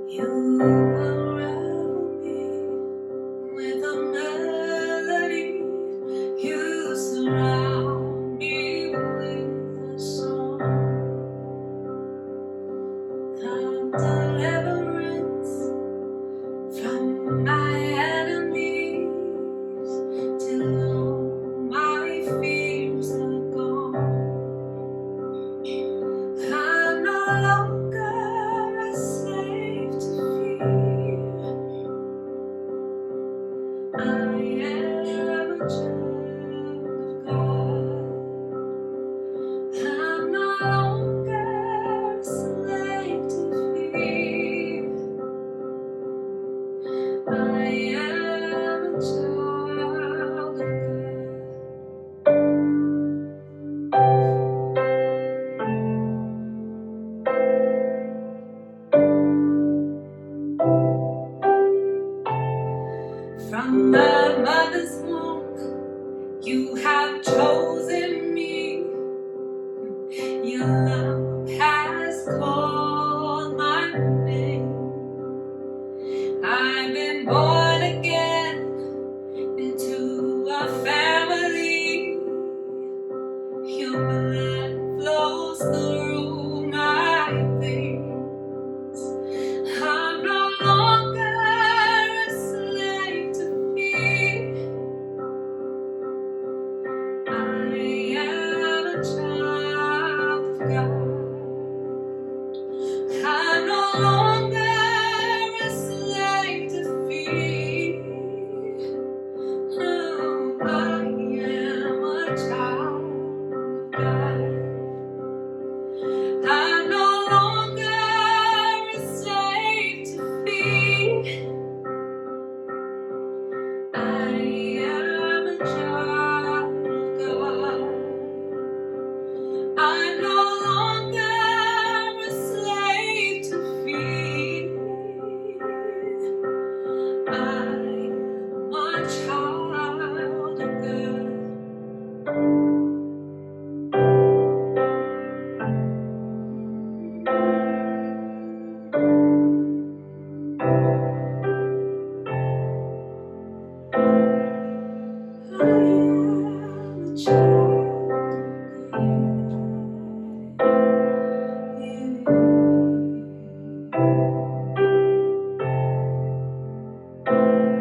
You unravel me with a melody. You surround me with a song of deliverance from my enemies, till all my fears are gone. I'm no longer a slave to fear. I am a child of God. I'm no longer a slave to fear. I am a child of God. From my mother's womb, you have chosen me. Your love has called my name. I've been born again into a family. Your blood flows through my veins. I'm no longer a slave to fear. I am a child of God. I'm no longer a slave to fear. Oh, I am a child of God. I'm no longer a slave to fear. I am a child of God. I'm no longer a slave to fear. I am a child of God. I am a child of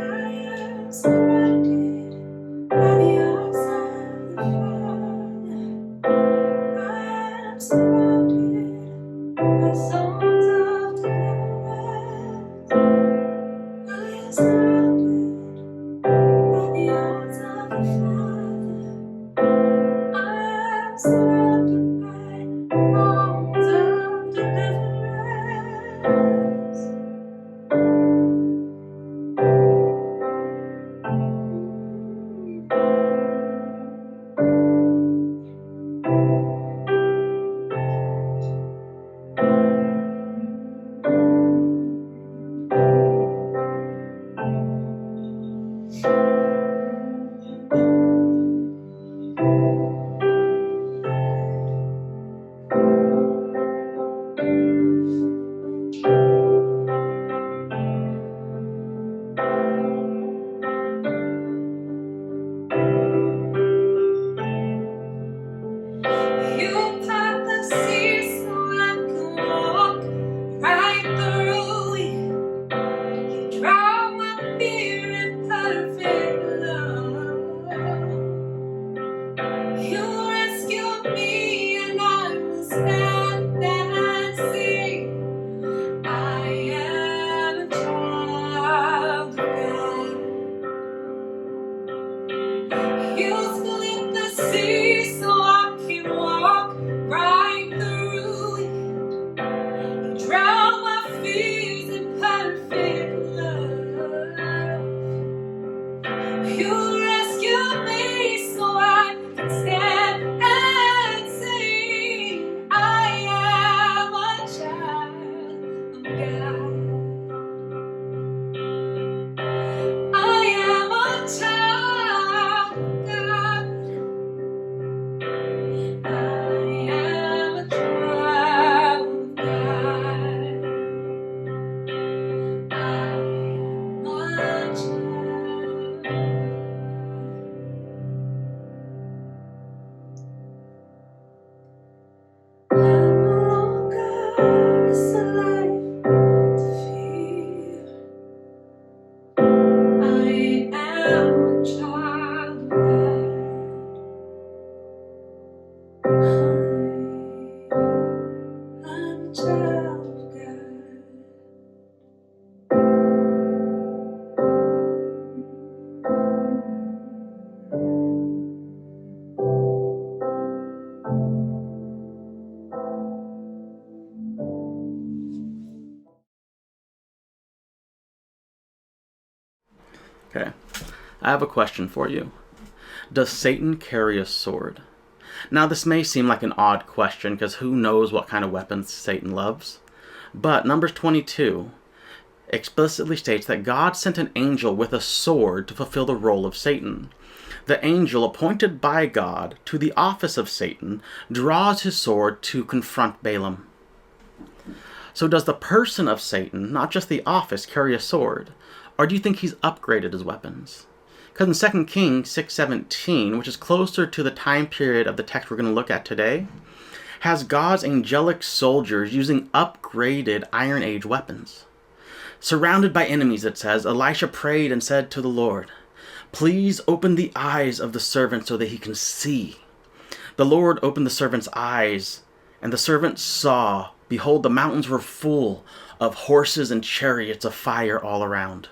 I am surrounded by the arms of the Father. I am surrounded by songs of deliverance. I am surrounded by the arms of the Father. I am surrounded by songs of deliverance. Okay, I have a question for you. Does Satan carry a sword? Now, this may seem like an odd question because who knows what kind of weapons Satan loves? But Numbers 22 explicitly states that God sent an angel with a sword to fulfill the role of Satan. The angel appointed by God to the office of Satan draws his sword to confront Balaam. So does the person of Satan, not just the office, carry a sword? Or do you think he's upgraded his weapons? Because in 2 Kings 6:17, which is closer to the time period of the text we're going to look at today, has God's angelic soldiers using upgraded Iron Age weapons. Surrounded by enemies, it says, Elisha prayed and said to the Lord, "Please open the eyes of the servant so that he can see." The Lord opened the servant's eyes, and the servant saw, behold, the mountains were full of horses and chariots of fire all around.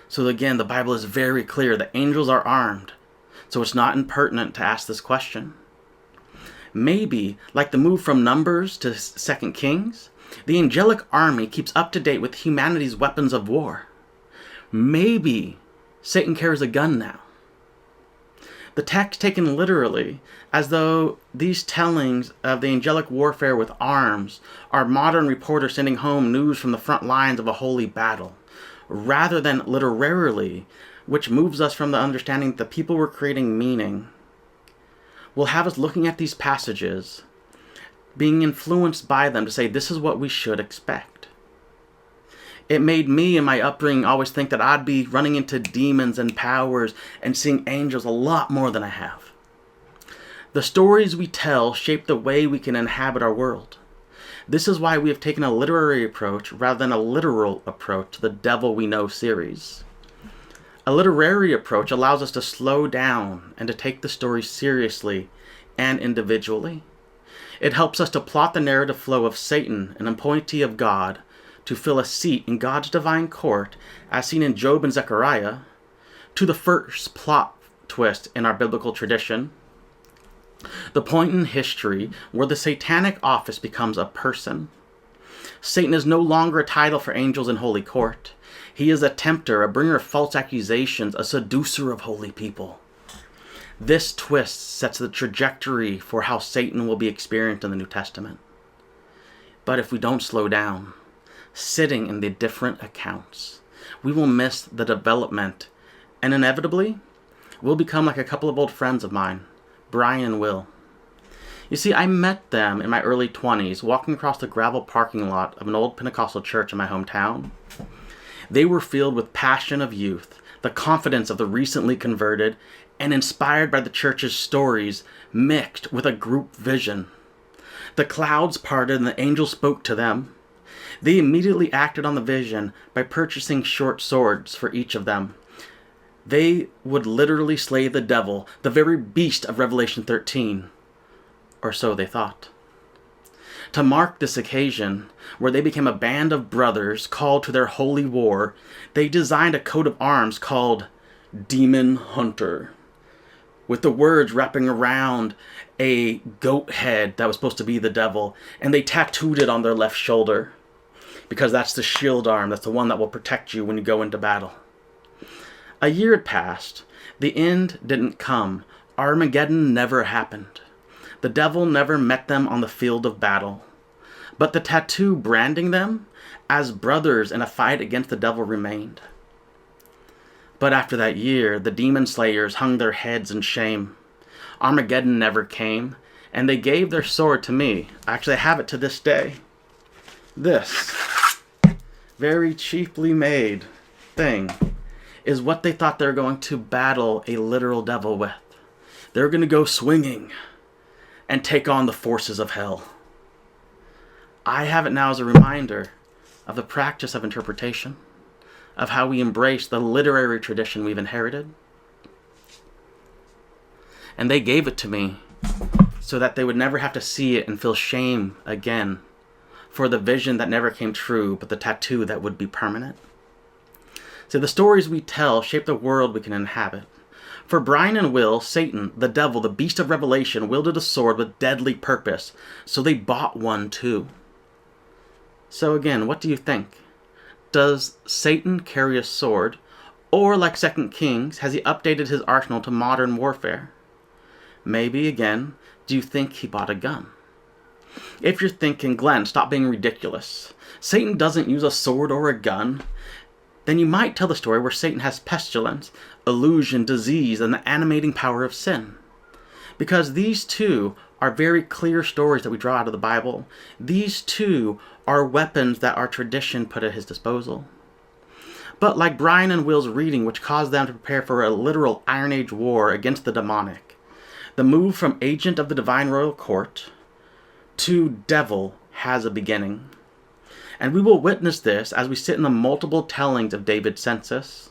So again, the Bible is very clear that angels are armed, so it's not impertinent to ask this question. Maybe, like the move from Numbers to 2 Kings, the angelic army keeps up to date with humanity's weapons of war. Maybe Satan carries a gun now. The text taken literally, as though these tellings of the angelic warfare with arms are modern reporters sending home news from the front lines of a holy battle, rather than literarily, which moves us from the understanding that the people were creating meaning, will have us looking at these passages, being influenced by them to say, this is what we should expect. It made me in my upbringing always think that I'd be running into demons and powers and seeing angels a lot more than I have. The stories we tell shape the way we can inhabit our world. This is why we have taken a literary approach rather than a literal approach to the Devil We Know series. A literary approach allows us to slow down and to take the story seriously and individually. It helps us to plot the narrative flow of Satan, an appointee of God, to fill a seat in God's divine court, as seen in Job and Zechariah, to the first plot twist in our biblical tradition, the point in history where the satanic office becomes a person. Satan is no longer a title for angels in holy court. He is a tempter, a bringer of false accusations, a seducer of holy people. This twist sets the trajectory for how Satan will be experienced in the New Testament. But if we don't slow down, sitting in the different accounts, we will miss the development, and inevitably, we'll become like a couple of old friends of mine, Brian and Will. You see, I met them in my early 20s, walking across the gravel parking lot of an old Pentecostal church in my hometown. They were filled with passion of youth, the confidence of the recently converted, and inspired by the church's stories, mixed with a group vision. The clouds parted and the angel spoke to them. They immediately acted on the vision by purchasing short swords for each of them. They would literally slay the devil, the very beast of Revelation 13. Or so they thought. To mark this occasion, where they became a band of brothers called to their holy war, they designed a coat of arms called Demon Hunter, with the words wrapping around a goat head that was supposed to be the devil, and they tattooed it on their left shoulder, because that's the shield arm, that's the one that will protect you when you go into battle. A year had passed. The end didn't come. Armageddon never happened. The devil never met them on the field of battle. But the tattoo branding them as brothers in a fight against the devil remained. But after that year, the demon slayers hung their heads in shame. Armageddon never came, and they gave their sword to me. Actually, I have it to this day. This very cheaply made thing is what they thought they were going to battle a literal devil with. They're going to go swinging and take on the forces of hell. I have it now as a reminder of the practice of interpretation, of how we embrace the literary tradition we've inherited. And they gave it to me so that they would never have to see it and feel shame again for the vision that never came true, but the tattoo that would be permanent. So the stories we tell shape the world we can inhabit. For Brian and Will, Satan, the devil, the beast of Revelation, wielded a sword with deadly purpose, so they bought one too. So again, what do you think? Does Satan carry a sword, Or, like 2 Kings, has he updated his arsenal to modern warfare? Maybe, again, do you think he bought a gun? If you're thinking, Glenn, stop being ridiculous, Satan doesn't use a sword or a gun, then you might tell the story where Satan has pestilence, illusion, disease, and the animating power of sin. Because these two are very clear stories that we draw out of the Bible. These two are weapons that our tradition put at his disposal. But like Brian and Will's reading, which caused them to prepare for a literal Iron Age war against the demonic, the move from agent of the divine royal court to devil has a beginning. And we will witness this as we sit in the multiple tellings of David's census.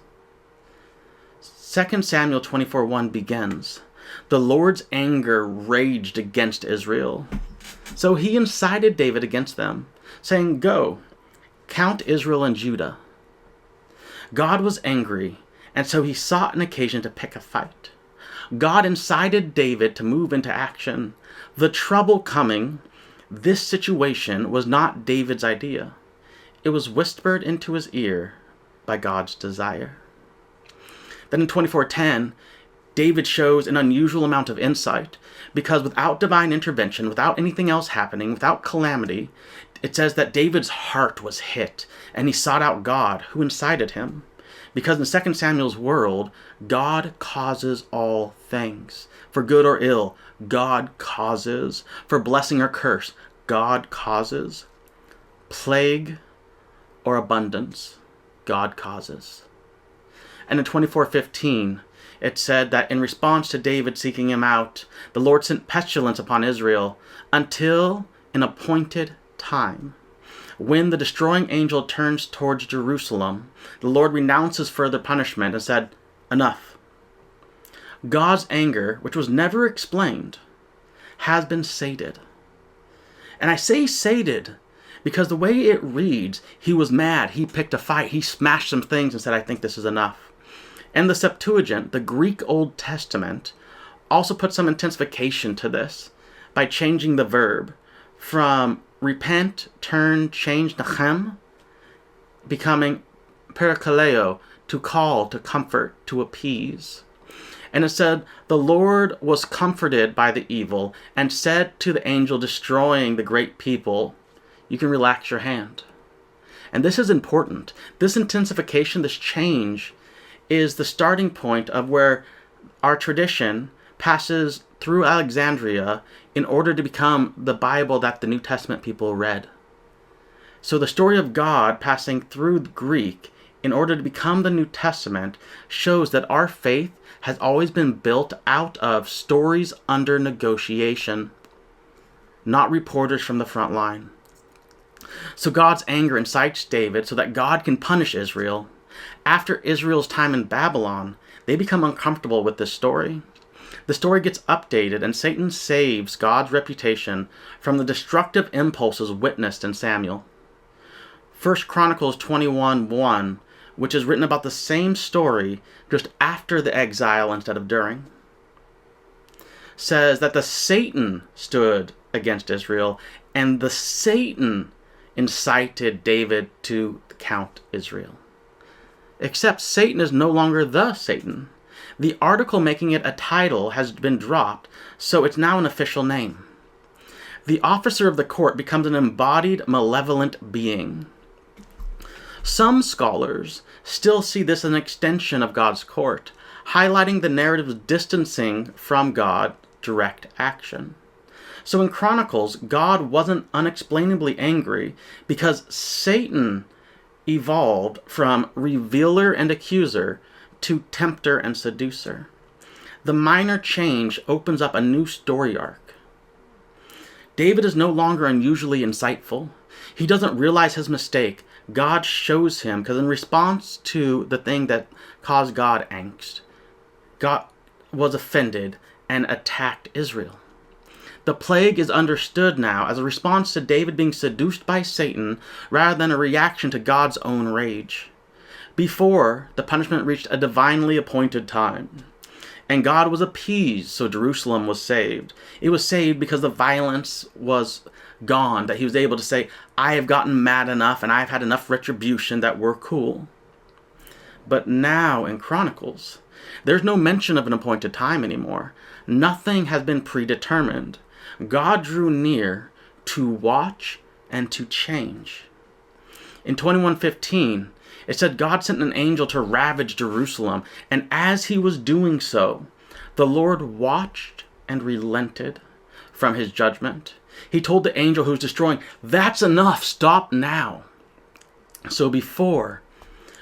2 Samuel 24:1 begins, "The Lord's anger raged against Israel. So he incited David against them, saying, 'Go, count Israel and Judah.' God was angry, and so he sought an occasion to pick a fight. God incited David to move into action. The trouble coming, this situation was not David's idea. It was whispered into his ear by God's desire." Then in 24:10, David shows an unusual amount of insight, because without divine intervention, without anything else happening, without calamity, it says that David's heart was hit, and he sought out God, who incited him. Because in 2 Samuel's world, God causes all things. For good or ill, God causes. For blessing or curse, God causes. Plague or abundance, God causes. And in 24:15, it said that in response to David seeking him out, the Lord sent pestilence upon Israel until an appointed time. When the destroying angel turns towards Jerusalem, the Lord renounces further punishment and said, "Enough." God's anger, which was never explained, has been sated. And I say sated because the way it reads, he was mad, he picked a fight, he smashed some things and said, "I think this is enough." And the Septuagint, the Greek Old Testament, also put some intensification to this by changing the verb from repent, turn, change, nachem, becoming perikaleo, to call, to comfort, to appease. And it said, "The Lord was comforted by the evil and said to the angel destroying the great people, 'You can relax your hand.'" And this is important. This intensification, this change, is the starting point of where our tradition passes through Alexandria in order to become the Bible that the New Testament people read. So the story of God passing through Greek in order to become the New Testament shows that our faith has always been built out of stories under negotiation, not reporters from the front line. So God's anger incites David so that God can punish Israel. After Israel's time in Babylon, they become uncomfortable with this story. The story gets updated, and Satan saves God's reputation from the destructive impulses witnessed in Samuel. 1 Chronicles 21:1, which is written about the same story just after the exile instead of during, says that the Satan stood against Israel, and the Satan incited David to count Israel. Except Satan is no longer the Satan. The article making it a title has been dropped, so it's now an official name. The officer of the court becomes an embodied malevolent being. Some scholars still see this as an extension of God's court, highlighting the narrative's distancing from God's direct action. So in Chronicles, God wasn't unexplainably angry because Satan evolved from revealer and accuser to tempter and seducer. The minor change opens up a new story arc. David is no longer unusually insightful. He doesn't realize his mistake. God shows him, because in response to the thing that caused God angst, God was offended and attacked Israel. The plague is understood now as a response to David being seduced by Satan rather than a reaction to God's own rage. Before, the punishment reached a divinely appointed time, and God was appeased, so Jerusalem was saved. It was saved because the violence was gone, that he was able to say, "I have gotten mad enough and I've had enough retribution that we're cool." But now in Chronicles, there's no mention of an appointed time anymore. Nothing has been predetermined. God drew near to watch and to change. In 21:15, it said God sent an angel to ravage Jerusalem, and as he was doing so, the Lord watched and relented from his judgment. He told the angel who was destroying, "That's enough, stop now." So before,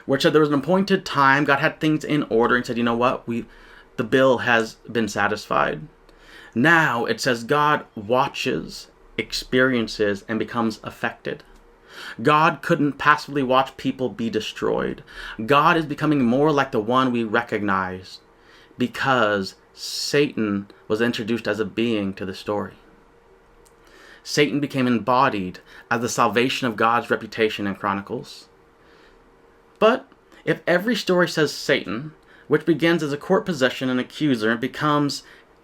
where it said there was an appointed time, God had things in order and said, you know what, the bill has been satisfied. Now it says God watches, experiences, and becomes affected. God couldn't passively watch people be destroyed. God is becoming more like the one we recognize because Satan was introduced as a being to the story. Satan became embodied as the salvation of God's reputation in Chronicles. But if every story says Satan, which begins as a court possession and accuser and becomes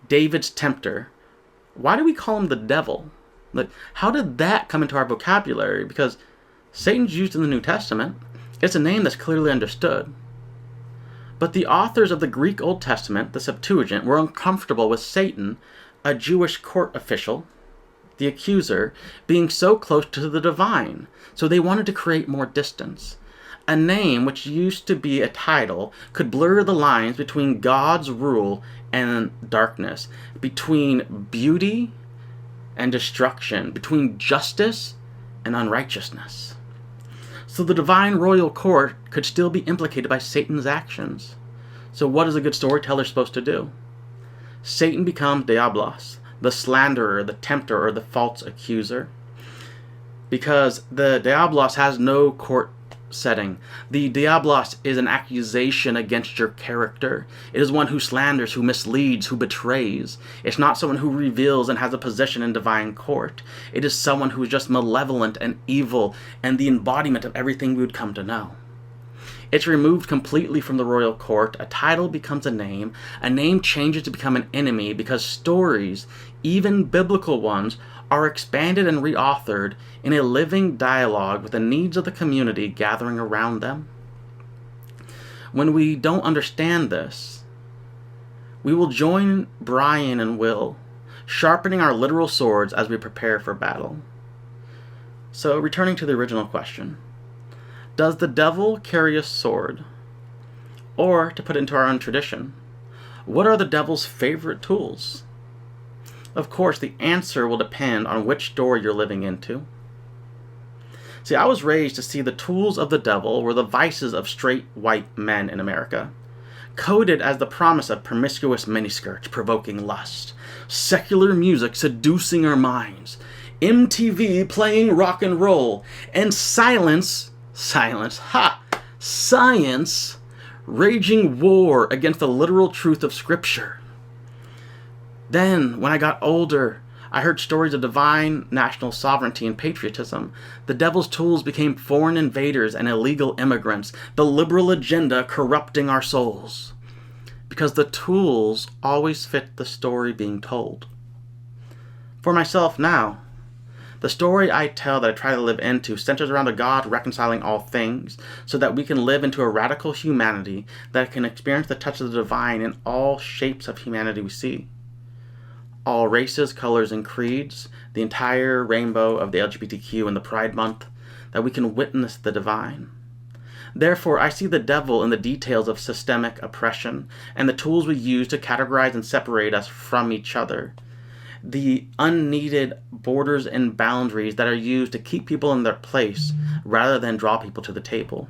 David's tempter, why do we call him the devil? Like, how did that come into our vocabulary? Because Satan's used in the New Testament. It's a name that's clearly understood. But the authors of the Greek Old Testament, the Septuagint, were uncomfortable with Satan, a Jewish court official, the accuser, being so close to the divine. So they wanted to create more distance. A name which used to be a title could blur the lines between God's rule and darkness, between beauty and destruction, between justice and unrighteousness. So the divine royal court could still be implicated by Satan's actions. So what is a good storyteller supposed to do? Satan becomes Diablos, the slanderer, the tempter, or the false accuser. Because the Diablos has no court setting. The Diablos is an accusation against your character. It is one who slanders, who misleads, who betrays. It's not someone who reveals and has a position in divine court. It is someone who is just malevolent and evil and the embodiment of everything we would come to know. It's removed completely from the royal court. A title becomes a name. A name changes to become an enemy because stories, even biblical ones, are expanded and reauthored in a living dialogue with the needs of the community gathering around them. When we don't understand this, we will join Brian and Will, sharpening our literal swords as we prepare for battle. So, returning to the original question, does the devil carry a sword? Or, to put it into our own tradition, what are the devil's favorite tools? Of course, the answer will depend on which story you're living into. See, I was raised to see the tools of the devil were the vices of straight white men in America, coded as the promise of promiscuous miniskirts provoking lust, secular music seducing our minds, MTV playing rock and roll, and science, raging war against the literal truth of Scripture. Then, when I got older, I heard stories of divine national sovereignty and patriotism. The devil's tools became foreign invaders and illegal immigrants, the liberal agenda corrupting our souls. Because the tools always fit the story being told. For myself now, the story I tell that I try to live into centers around a God reconciling all things so that we can live into a radical humanity that can experience the touch of the divine in all shapes of humanity we see. All races, colors, and creeds, the entire rainbow of the LGBTQ and the Pride Month, that we can witness the divine. Therefore, I see the devil in the details of systemic oppression and the tools we use to categorize and separate us from each other. The unneeded borders and boundaries that are used to keep people in their place rather than draw people to the table.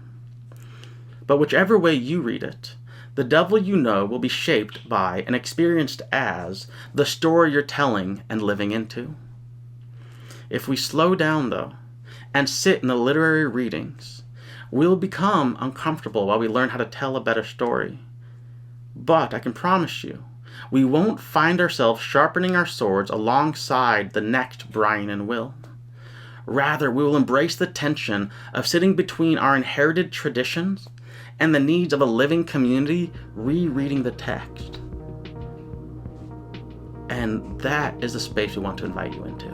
But whichever way you read it, the devil you know will be shaped by and experienced as the story you're telling and living into. If we slow down, though, and sit in the literary readings, we'll become uncomfortable while we learn how to tell a better story. But I can promise you, we won't find ourselves sharpening our swords alongside the next Brian and Will. Rather, we will embrace the tension of sitting between our inherited traditions and the needs of a living community rereading the text. And that is the space we want to invite you into.